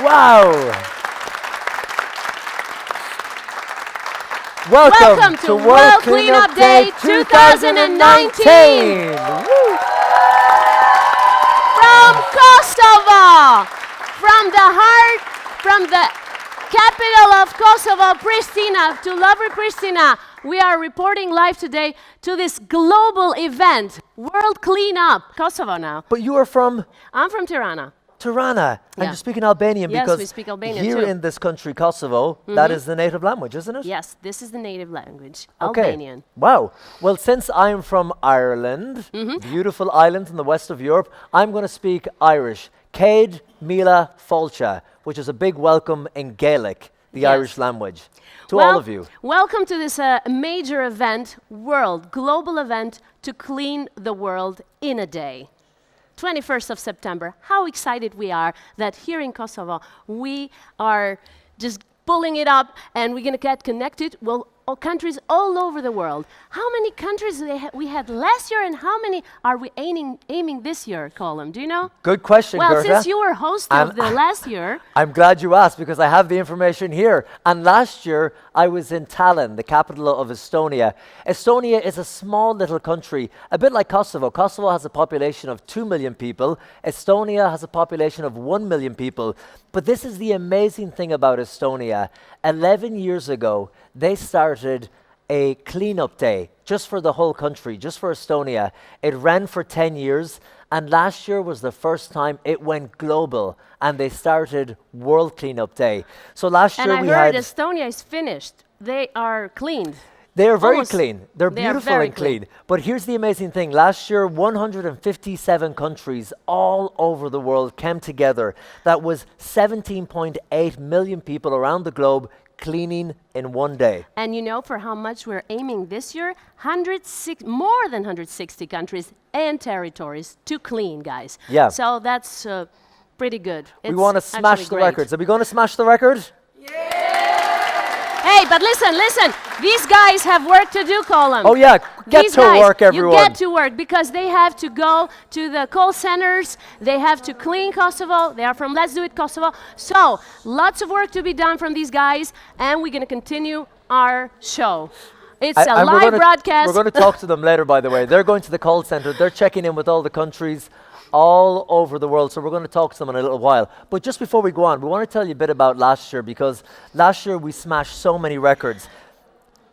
Wow! Welcome to World Cleanup Day 2019! Woo. From Kosovo, from the heart, from the capital of Kosovo, Pristina, to lovely Pristina, we are reporting live today to this global event, World Cleanup. Kosovo now. But you are from? I'm from Tirana. Tirana, and you're speaking Albanian yes, because we speak Albanian here too. in this country, Kosovo, that is the native language, isn't it? Yes, this is the native language, Okay. Albanian. Wow. Well, since I'm from Ireland, beautiful island in the west of Europe, I'm going to speak Irish. Céad Míle Fáilte, which is a big welcome in Gaelic, the Yes. Irish language. To all of you. Welcome to this major event, global event to clean the world in a day. 21st of September. How excited we are that here in Kosovo we are just pulling it up and we're going to get connected with countries all over the world. How many countries we had last year and how many are we aiming this year, Colin? Do you know? Good question, Well, Gerda. since you were host of the last year. I'm glad you asked because I have the information here. And last year I was in Tallinn, the capital of Estonia. Estonia is a small little country, a bit like Kosovo. Kosovo has a population of 2 million people. Estonia has a population of 1 million people. But this is the amazing thing about Estonia. 11 years ago, they started a cleanup day just for the whole country, just for Estonia. It ran for 10 years, and last year was the first time it went global, and they started World Cleanup Day. So last year we had... And I heard Estonia is finished. They are cleaned. They are very Almost clean. They're they are beautiful very and clean. But here's the amazing thing. Last year, 157 countries all over the world came together. That was 17.8 million people around the globe cleaning in one day. And you know for how much we're aiming this year? More than 160 countries and territories to clean, guys. Yeah. So that's pretty good. We want to smash actually the great. records. Are we going to smash the record? Hey, but listen. These guys have work to do, Colin. Oh yeah, get These to guys, work, everyone. You get to work because they have to go to the call centers. They have to clean Kosovo. They are from Let's Do It Kosovo. So lots of work to be done from these guys, and we're going to continue our show. It's a And live broadcast. We're going to talk to them later, by the way. They're going to the call center. They're checking in with all the countries all over the world. So we're going to talk to them in a little while. But just before we go on, we want to tell you a bit about last year because last year we smashed so many records.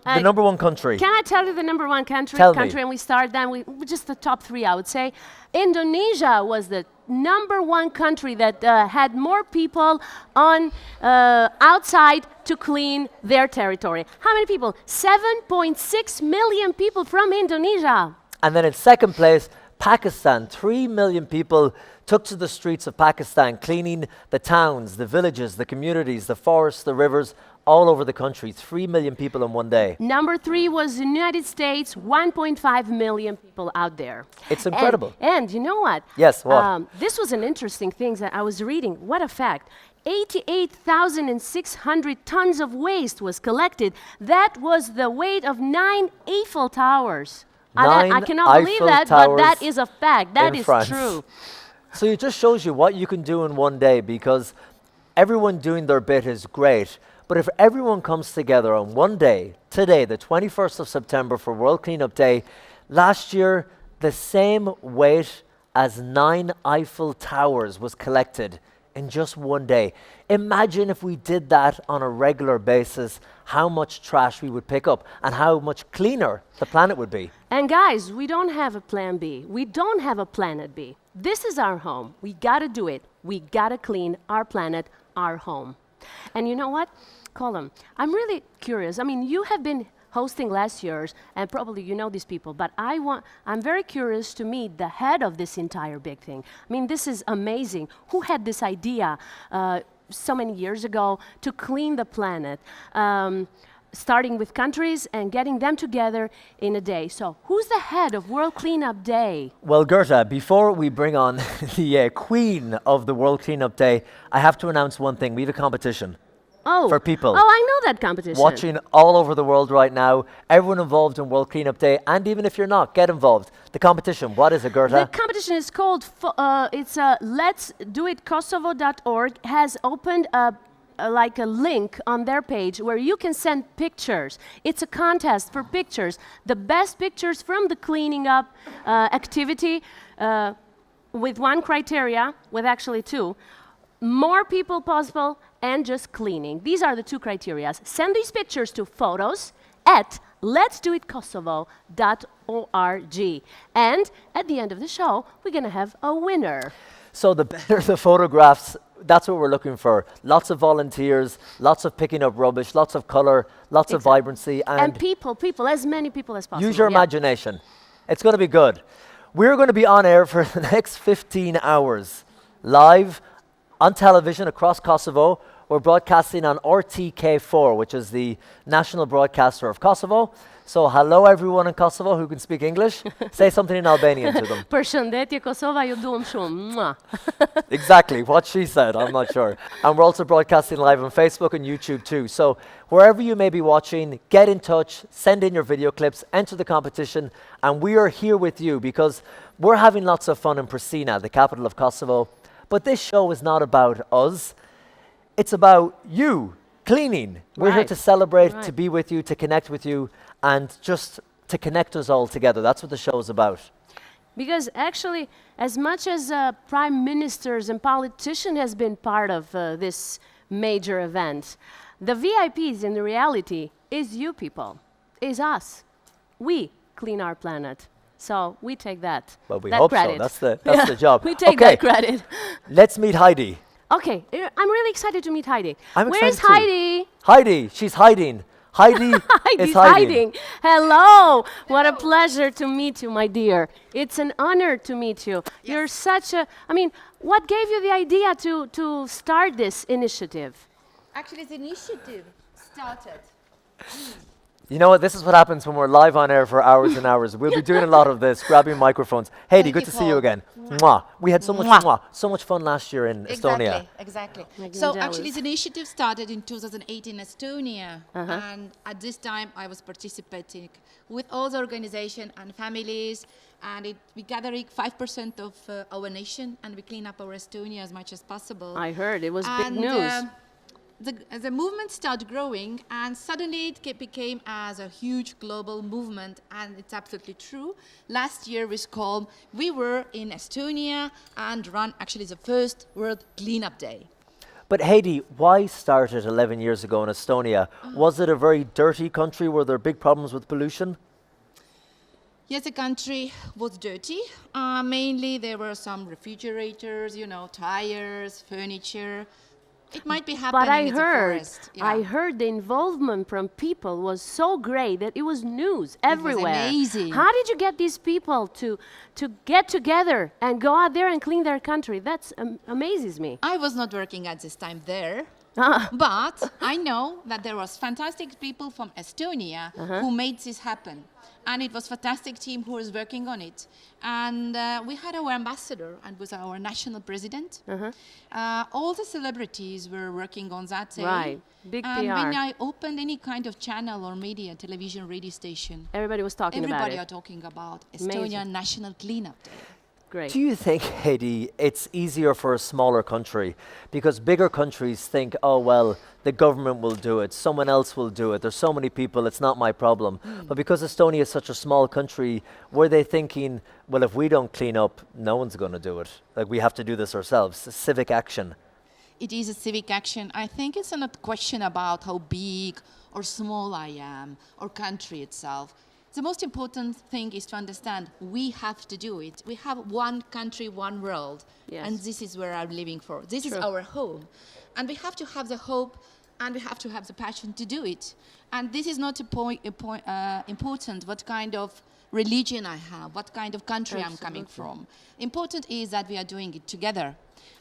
The number one country. Can I tell you the number one country? Tell me. And we start then just the top three, I would say. Indonesia was the number one country that had more people on outside to clean their territory. How many people? 7.6 million people from Indonesia. And then in second place, Pakistan. 3 million people took to the streets of Pakistan, cleaning the towns, the villages, the communities, the forests, the rivers, all over the country. 3 million people in one day. Number three was the United States, 1.5 million people out there. It's incredible. And you know what? Yes, what? This was an interesting thing that I was reading. What a fact. 88,600 tons of waste was collected. That was the weight of 9 Eiffel Towers. I cannot believe that, but that is a fact. That is true. So it just shows you what you can do in one day because everyone doing their bit is great. But if everyone comes together on one day, today, the 21st of September for World Cleanup Day, last year, the same weight as 9 Eiffel Towers was collected in just one day. Imagine if we did that on a regular basis, how much trash we would pick up and how much cleaner the planet would be. And guys, we don't have a plan B. We don't have a planet B. This is our home. We gotta do it. We gotta clean our planet, our home. And you know what, Colin, I'm really curious. I mean, you have been hosting last year's, and probably you know these people, but I'm very curious to meet the head of this entire big thing. I mean, this is amazing. Who had this idea so many years ago to clean the planet? Starting with countries and getting them together in a day. So who's the head of World Cleanup Day? Well, Gerda, before we bring on the queen of the World Cleanup Day, I have to announce one thing. We have a competition. Oh. for people. Oh, I know that competition. Watching all over the world right now, everyone involved in World Cleanup Day, and even if you're not, get involved. The competition, what is it, The Gerta? competition is called, it's Let's Do It Kosovo.org has opened like a link on their page where you can send pictures. It's a contest for pictures. The best pictures from the cleaning up activity with one criteria, with actually two. More people possible and just cleaning. These are the two criteria. Send these pictures to photos at letsdoitkosovo.org. And at the end of the show, we're going to have a winner. So the better the photographs, that's what we're looking for. Lots of volunteers, lots of picking up rubbish, lots of color, lots of vibrancy, And people, as many people as possible. use your yeah. imagination. It's going to be good. We're going to be on air for the next 15 hours, live on television across Kosovo. We're broadcasting on RTK4, which is the national broadcaster of Kosovo. So hello everyone in Kosovo who can speak English. Say something in Albanian to them. Përshëndetje Kosova, ju duam shumë. Mwah. Exactly what she said, I'm not sure. And we're also broadcasting live on Facebook and YouTube too. So wherever you may be watching, get in touch, send in your video clips, enter the competition, and we are here with you because we're having lots of fun in Pristina, the capital of Kosovo. But this show is not about us. It's about you cleaning. We're here Right. to celebrate, Right. to be with you, to connect with you, and just to connect us all together. That's what the show is about. Because actually, as much as prime ministers and politicians has been part of this major event, the VIPs in the reality is you people, is us. We clean our planet. So we take that. Well, we that hope credit. so. That's the job. We take Okay, that credit. let's meet Heidi. Okay, I'm really excited to meet Heidi. I'm Where's excited too. Heidi? Heidi, she's hiding. Heidi Heidi's is hiding. Hello. What a pleasure to meet you, my dear. It's an honor to meet you. You're such a, I mean, what gave you the idea to start this initiative? Actually, the initiative started. You know what? This is what happens when we're live on air for hours and hours. We'll be doing a lot of this, grabbing microphones. Heidi, Thank good you, to see you Paul. again. Mwah. We had so much Mwah. so much fun last year in Estonia. Exactly. Making So me actually, jealous. the initiative started in 2008 in Estonia, and at this time I was participating with all the organization and families, and we gathering 5% of our nation, and we clean up our Estonia as much as possible. I heard it was big And, news. the movement started growing, and suddenly it became as a huge global movement, and it's absolutely true. Last year we were in Estonia and run actually the first World Cleanup Day. But Heidi, why start it 11 years ago in Estonia? Was it a very dirty country? Were there big problems with pollution? Yes, the country was dirty. Mainly there were some refrigerators, tires, furniture. It might be happening But I in the heard, forest. I heard the involvement from people was so great that it was news everywhere. amazing. How did you get these people to get together and go out there and clean their country? That amazes me. I was not working at this time there, Ah. but I know that there was fantastic people from Estonia who made this happen. And it was fantastic team who was working on it. And we had our ambassador and was our national president. All the celebrities were working on that day. Right. Big and PR. when I opened any kind of channel or media, television, radio station, Everybody was talking everybody about are talking about Amazing. Estonia National Cleanup Day. it. Great. Do you think, Heidi, it's easier for a smaller country? Because bigger countries think, oh, well, the government will do it, someone else will do it, there's so many people, it's not my problem. But because Estonia is such a small country, were they thinking, well, if we don't clean up, no one's going to do it? Like, we have to do this ourselves, civic action. It is a civic action. I think it's not a question about how big or small I am or country itself. The most important thing is to understand we have to do it. We have one country, one world, Yes. and this is where I'm living for. This is True. our home, and we have to have the hope, and we have to have the passion to do it. And this is not important what kind of religion I have, what kind of country I'm coming from. Important is that we are doing it together.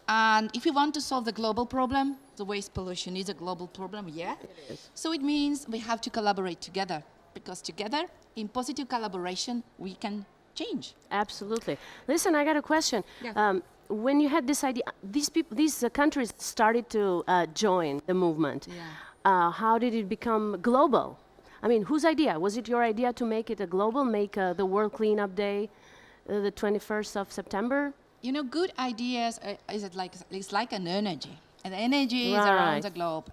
And if we want to solve the global problem, the waste pollution is a global problem, yeah? It is. So it means we have to collaborate together, because together, in positive collaboration, we can change. Absolutely. Listen, I got a question. Yeah. when you had this idea, these countries started to join the movement. How did it become global? I mean, whose idea? Was it your idea to make it a global, make the World Cleanup Day the 21st of September? You know, good ideas it's like an energy. And the energy is Right. around the globe.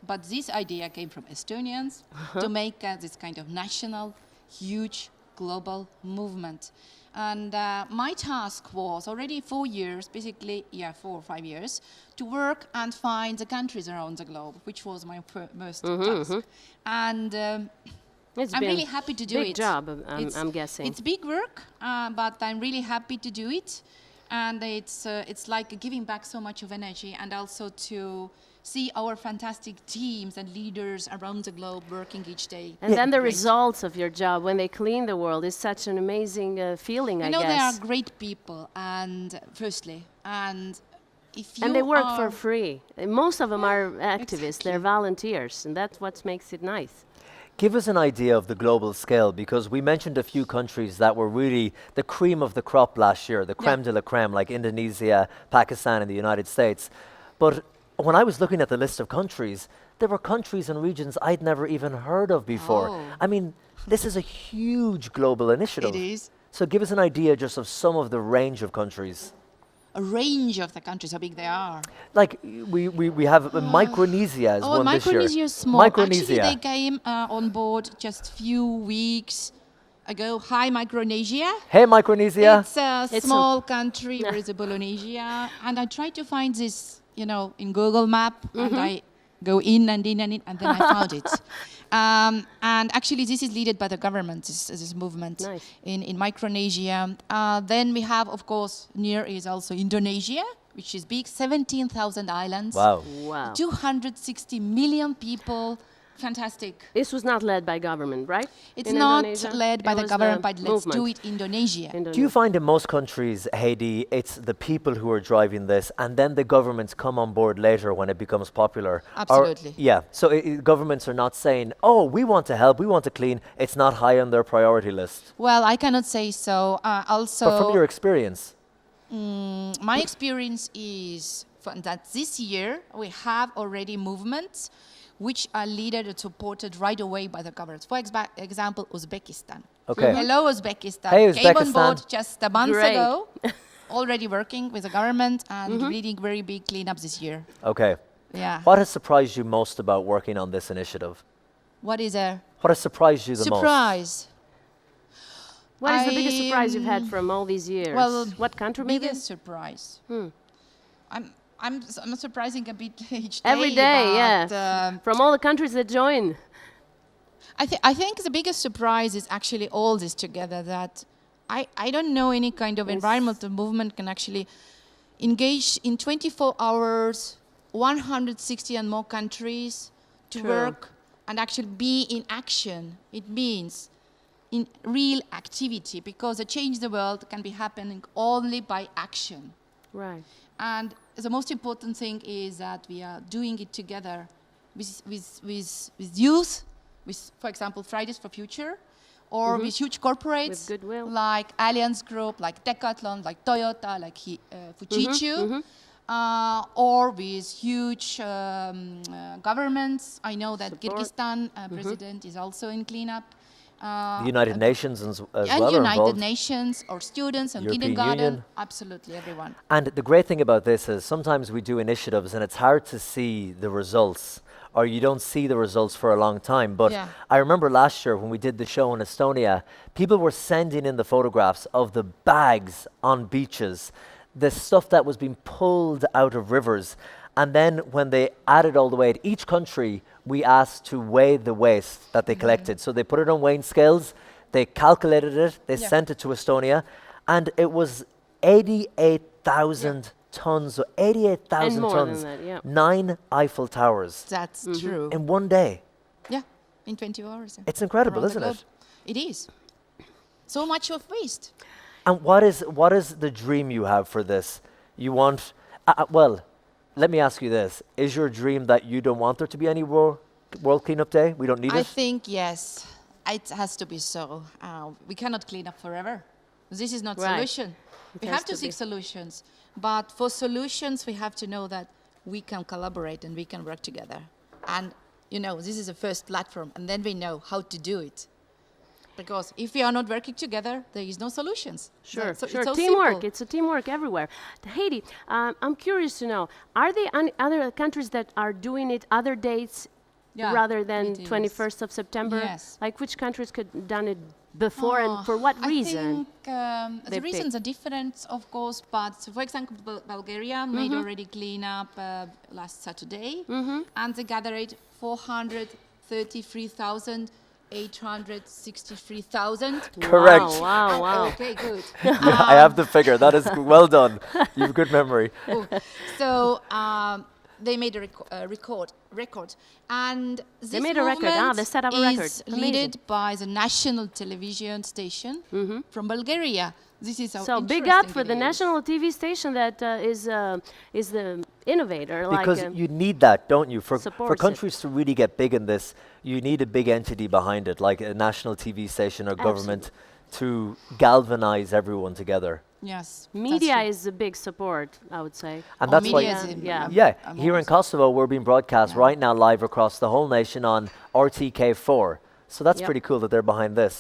But this idea came from Estonians to make this kind of national, huge, global movement. And my task was already 4 years, basically, 4 or 5 years, to work and find the countries around the globe, which was my first task. And It's I'm been really happy to do big it. job, I'm guessing. It's big work, but I'm really happy to do it. And it's like giving back so much of energy, and also to see our fantastic teams and leaders around the globe working each day. And then the Great. results of your job when they clean the world is such an amazing feeling, You know, I they are guess. great people, and firstly, and if you And they work for are- free. Most of them are activists, they're exactly. volunteers, and that's what makes it nice. Give us an idea of the global scale, because we mentioned a few countries that were really the cream of the crop last year, the creme de la creme, like Indonesia, Pakistan, and the United States. But when I was looking at the list of countries, there were countries and regions I'd never even heard of before. Oh. I mean, this is a huge global initiative. It is. So give us an idea just of some of the range of countries. a range of the countries, how big they are. Like we have Micronesia as one this year. Micronesia is small. Micronesia. Actually, they came on board just few weeks ago. Hi, Micronesia. Hey, Micronesia. It's a It's small country where is a Polynesia, and I tried to find this, in Google Map, and I go in and in and in, and then I found it. And actually, this is led by the government, this movement Nice. in Micronesia. Then we have, of course, near is also Indonesia, which is big, 17,000 islands, Wow. Wow. 260 million people. Fantastic. This was not led by government, right? It's In not Indonesia? led by It the was government, but let's do movement. it Indonesia. Do you find in most countries, Heidi, it's the people who are driving this, and then the governments come on board later when it becomes popular? Absolutely. Yeah. So governments are not saying, "Oh, we want to help, we want to clean." It's not high on their priority list. Well, I cannot say so. Also, But from your experience, my experience is that this year we have already movements which are led and supported right away by the governments. For example, Uzbekistan. Okay. Hello, Uzbekistan. Hey, Came on Uzbekistan. board just a month Great. ago, already working with the government and leading very big cleanups this year. okay. Yeah. What has surprised you most about working on this initiative? What is a What has surprised you the most? surprise? What is the biggest surprise you've had I'm- from all these years? Well, what country maybe? Biggest surprise. I'm surprising a bit each day. Every day, but, yeah. From all the countries that join. I think the biggest surprise is actually all this together, that I don't know any kind of environmental movement can actually engage in 24 hours, 160 and more countries to True. work and actually be in action. It means in real activity, because the change the world can be happening only by action. Right. And the most important thing is that we are doing it together with youth, with, for example, Fridays for Future, or with huge corporates With goodwill. like Allianz Group, like Decathlon, like Toyota, like Fujitsu, or with huge governments. I know that Support. Kyrgyzstan president is also in cleanup. The United Nations as And well are United involved. Nations or students and European kindergarten. Union. Absolutely, everyone. And the great thing about this is sometimes we do initiatives and it's hard to see the results, or you don't see the results for a long time. But Yeah. I remember last year when we did the show in Estonia, people were sending in the photographs of the bags on beaches, the stuff that was being pulled out of rivers. And then when they added all the weight, each country we asked to weigh the waste that they collected. So they put it on weighing scales, they calculated it, they Yeah. sent it to Estonia, and it was 88,000 tons, so 88,000 And more tons, than that, yeah. 9 Eiffel Towers That's true. in one day. Yeah, in 20 hours. yeah. It's incredible, Around the isn't it? globe. It is. So much of waste. And what is the dream you have for this? You want, well, let me ask you this. Is your dream that you don't want there to be any World Cleanup Day? We don't need I it? think, yes, it has to be so. We cannot clean up forever. This is not Right. solution. It We has have to to seek be. solutions. But for solutions, we have to know that we can collaborate and we can work together. And, this is the first platform, and then we know how to do it. Because if we are not working together, there is no solutions. Sure, So sure. It's so Teamwork. simple. It's a teamwork everywhere. Haiti, I'm curious to know, are there other countries that are doing it other dates Yeah, rather than it is. 21st of September? Yes. Like which countries could done it before and for what reason? I think they the reasons are different, of course, but for example, Bulgaria made already clean up last Saturday, and they gathered 433,863,000. Correct. Wow, wow. Okay, good. I have the figure. That is well done. You have good memory. So they made a record, and this made a record. Ah, they set up a record. is Amazing. led by the national television station from Bulgaria. This is So big up for the national TV station that is the innovator. Because like, you need that, don't you? For supports it. countries to really get big in this, you need a big entity behind it, like a national TV station or government, to galvanize everyone together. Yes, media is a big support, I would say. And that's why, media is yeah. here in Kosovo, we're being broadcast right now live across the whole nation on RTK4. So that's Yep. pretty cool that they're behind this.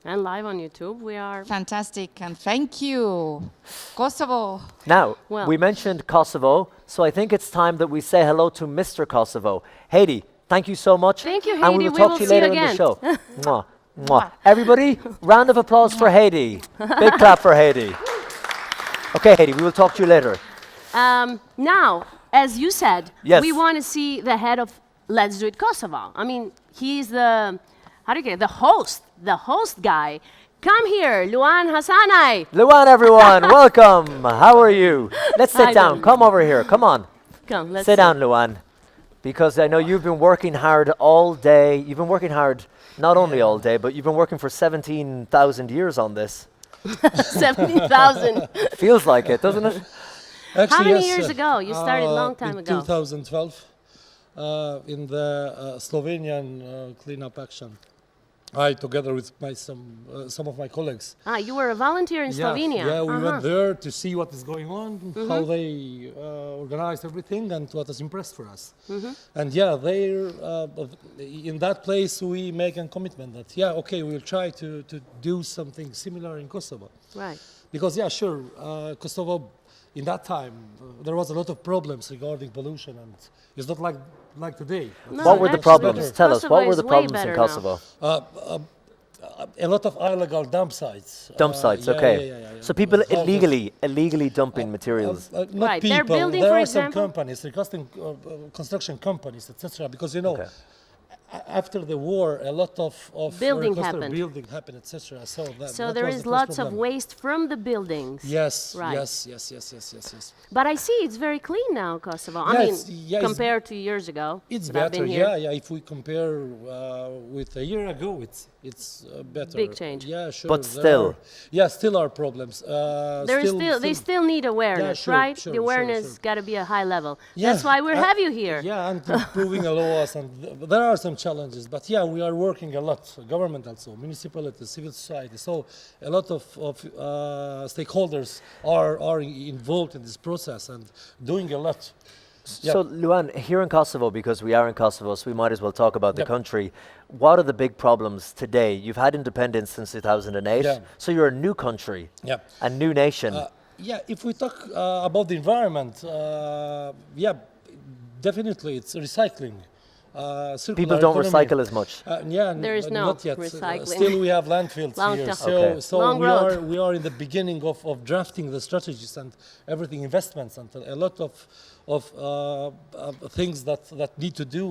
And live on YouTube, we are. fantastic, and thank you, Kosovo. Now, Well- we mentioned Kosovo, so I think it's time that we say hello to Mr. Kosovo. Haiti, thank you so much. Thank you, And Haiti. we will We talk will to you see you later in the again. show. Mwah, mwah. Everybody, round of applause for Haiti. Big clap for Haiti. Okay, Haiti, we will talk to you later. Now, as you said, Yes. we want to see the head of Let's Do It Kosovo. I mean, he's the, how do you get it? The host guy. Come here, Luan Hassanai. Luan, everyone, welcome. How are you? Let's sit Hi, down. Luan. Come over here. Come on. Come, let's Sit down, Luan. Because I know you've been working hard all day. You've been working hard not only all day, but you've been working for 17,000 years on this. 70,000. Feels like it, doesn't it? Actually, How many yes, years ago? You started a long time in ago. 2012, in the Slovenian cleanup action. I, together with some of my colleagues. Ah, you were a volunteer in Slovenia. Yeah, we Uh-huh. went there to see what is going on, how they organized everything, and what was impressed for us. And yeah, in that place we make a commitment that okay, we'll try to do something similar in Kosovo. Right. Because sure, Kosovo, in that time, there was a lot of problems regarding pollution, and it's not like today. No, What were the actually, problems? Tell us, Kosovo what were is the way problems in better now. Kosovo? A lot of illegal dump sites. Dump sites, okay. So people illegally dumping materials. Not Right, they're people. building, there for are some example- companies, construction companies, etc. Because Okay. after the war, a lot of Building roller coaster happened. building happened, etc. So So there is lots of waste from the buildings. Yes, Right. yes. But I see it's very clean now, Kosovo. I Yeah, mean, it's compared to years ago. It's that I've better, been here. yeah. If we compare with a year ago, it's better. Big change. Yeah, sure. But there still. still are problems. They still need awareness, sure, right? sure, the awareness sure. got to be a high level. Yeah, That's why we have you here. Yeah, and improving the laws, and there are some challenges, but we are working a lot. Government also, municipalities, civil society. So a lot of stakeholders are involved in this process and doing a lot. So, Luan, here in Kosovo, because we are in Kosovo, so we might as well talk about the Yep. country. What are the big problems today? You've had independence since 2008, Yeah. so you're a new country, Yeah. a new nation. If we talk about the environment, definitely it's recycling. People don't recycle as much. There is no not yet. recycling. Still, we have landfills Long here. time. So, Okay. so Long we road. we are in the beginning of drafting the strategies and everything, investments, and a lot of things that need to do.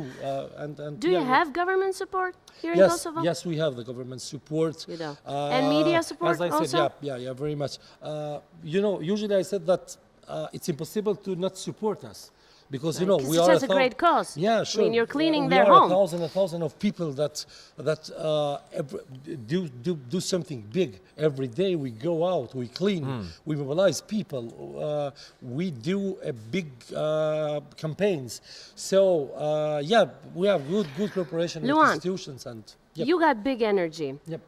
And Do you have government support here in Yes, Kosovo? yes, we have the government support. You do. And media support As I also? said, yeah, very much. Usually I said that it's impossible to not support us. Because Right, 'cause we it's are such a great cause. Yeah, I sure. mean, you're cleaning we their are home. a thousand of people that do something big every day. We go out, we clean, we mobilize people, we do a big campaigns. So we have good cooperation with Luan, institutions and. Yep. You got big energy. Yep.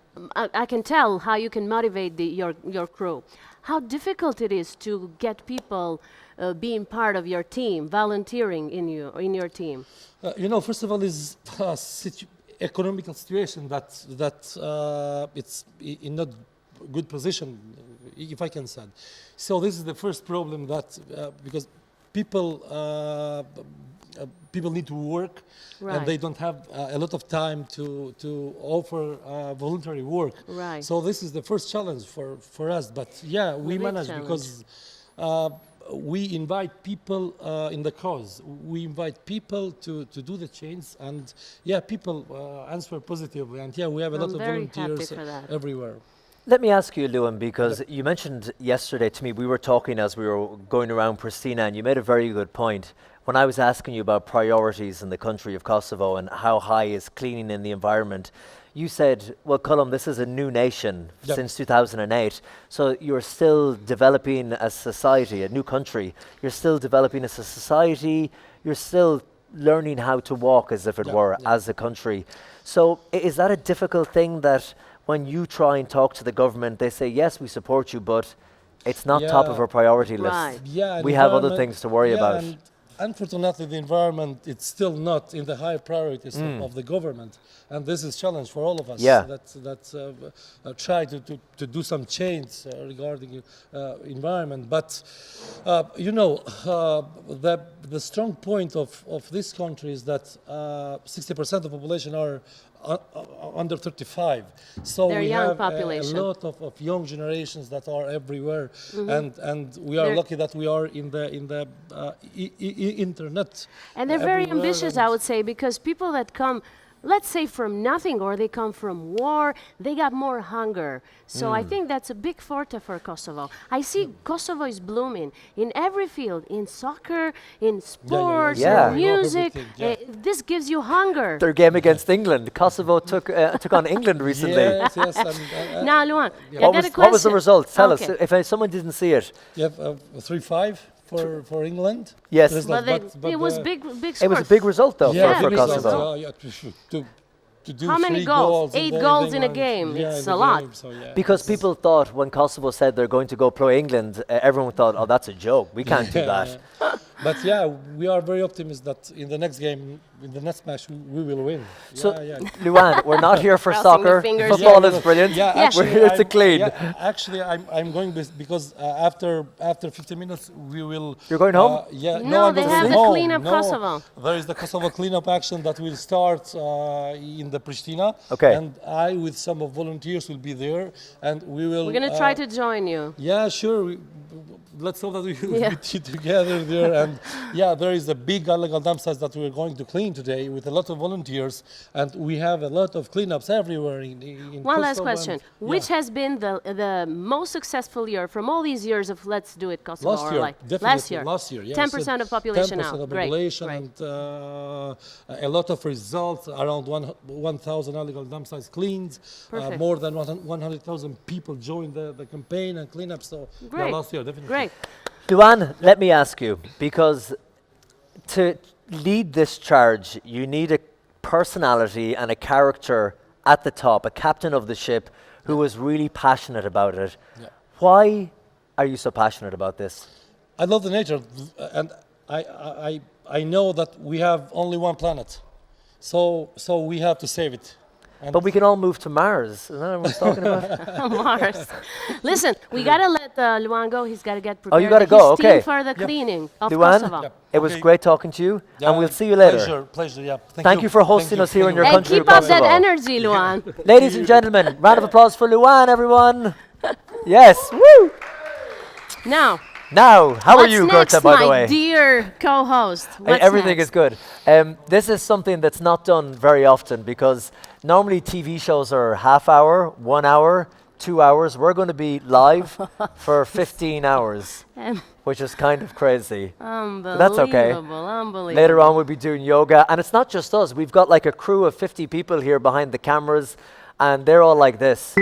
I can tell how you can motivate your crew. how difficult it is to get people being part of your team, volunteering in your team. First of all, is economical situation that it's in not good position, if I can say. So this is the first problem that because people need to work, Right. and they don't have a lot of time to offer voluntary work. Right. So this is the first challenge for us. But yeah, we big manage challenge. because we invite people in the cause. We invite people to do the change, and yeah, people answer positively. And yeah, we have a lot I'm of very happy volunteers for that. everywhere. Let me ask you, Luan, because you mentioned yesterday to me, we were talking as we were going around Pristina, and you made a very good point. When I was asking you about priorities in the country of Kosovo and how high is cleaning in the environment, you said, well, Colum, this is a new nation Yep. since 2008. So you're still developing as society, a new country. You're still developing as a society. You're still learning how to walk, as if it Yep, were, yep. as a country. So is that a difficult thing that when you try and talk to the government, they say, yes, we support you, but it's not top of Yeah. our priority Right. list. Yeah, We have other environment- things to worry yeah, about. and unfortunately, the environment it's still not in the high priorities of the government, and this is challenge for all of us. Yeah. That try to do some change regarding environment. But the strong point of this country is that 60% of the population are under 35. So They're we young have population. a lot of young generations that are everywhere, and we are They're- lucky that we are in the internet. And they're very everywhere, ambitious, and I would say, because people that come, let's say, from nothing, or they come from war, they got more hunger. So I think that's a big forte for Kosovo. I see Kosovo is blooming in every field, in soccer, in sports, Yeah. in We love music. everything, yeah. This gives you hunger. Their game against England, Kosovo took on England recently. Yes, yes. Now, Luan, I What got was, a question. what was the result? Tell Okay. us. If someone didn't see it, You have 3-5 for England. Yes. Result, But, but it was big it was a score. big result, though, Yeah, for big result, Kosovo. Yeah, to do How many 3 goals? in 8 the goals in a England- game. yeah, It's in a the lot. game, so yeah, Because it's- people thought when Kosovo said they're going to go play England, everyone thought, oh, that's a joke. We can't do that. But yeah, we are very optimistic that in the next game, in the next match, we will win. So, yeah. Luan, we're not here for Crossing the soccer. fingers. Football Yeah, is brilliant. Yeah, Yeah. We're here to I'm- clean. actually, I'm going because after 15 minutes we will. You're going home? Yeah. No, I'm they not have going the home. cleanup No, Kosovo. There is the Kosovo cleanup action that will start in the Pristina. Okay. And I, with some of volunteers, will be there, and we will. We're going to try to join you. Yeah, sure. Let's hope that we will Yeah. be together there. And yeah, there is a big illegal dump sites that we're going to clean today with a lot of volunteers, and we have a lot of cleanups everywhere in One last Kosovo, question. and- Which yeah. has been the most successful year from all these years of Let's Do It Kosovo? Last or year, like definitely. Last year. Yeah. 10% of population 10% now. of Great, population, great. and a lot of results. Around 1,000 illegal dump sites cleaned. Perfect. More than 100,000 people joined the campaign and cleanup. So yeah, Great. last year, definitely. Great. Luan, let me ask you, because to lead this charge, you need a personality and a character at the top, a captain of the ship who is really passionate about it. Yeah. Why are you so passionate about this? I love the nature, and I know that we have only one planet, so we have to save it. And But we can all move to Mars. Is that what everyone's talking about? Mars. Listen, we got to let Luan go. He's got to get prepared. Oh, you gotta His go, team okay. for the cleaning of Luan, Kosovo. Yep. it was Okay. great talking to you, Yeah, and we'll see you later. Pleasure. Yeah. Thank you for hosting us here in your And country keep of up that Kosovo. energy, Luan. Ladies and gentlemen, round of applause for Luan, everyone. Yes, woo! Now, Now, how are what's you, next, Gerta, by the my way? dear co-host? What's Everything next? is good. This is something that's not done very often because normally TV shows are half hour, 1 hour, 2 hours. We're going to be live for 15 hours, which is kind of crazy. Unbelievable, that's okay. unbelievable. Later on, we'll be doing yoga. And it's not just us. We've got like a crew of 50 people here behind the cameras, and they're all like this.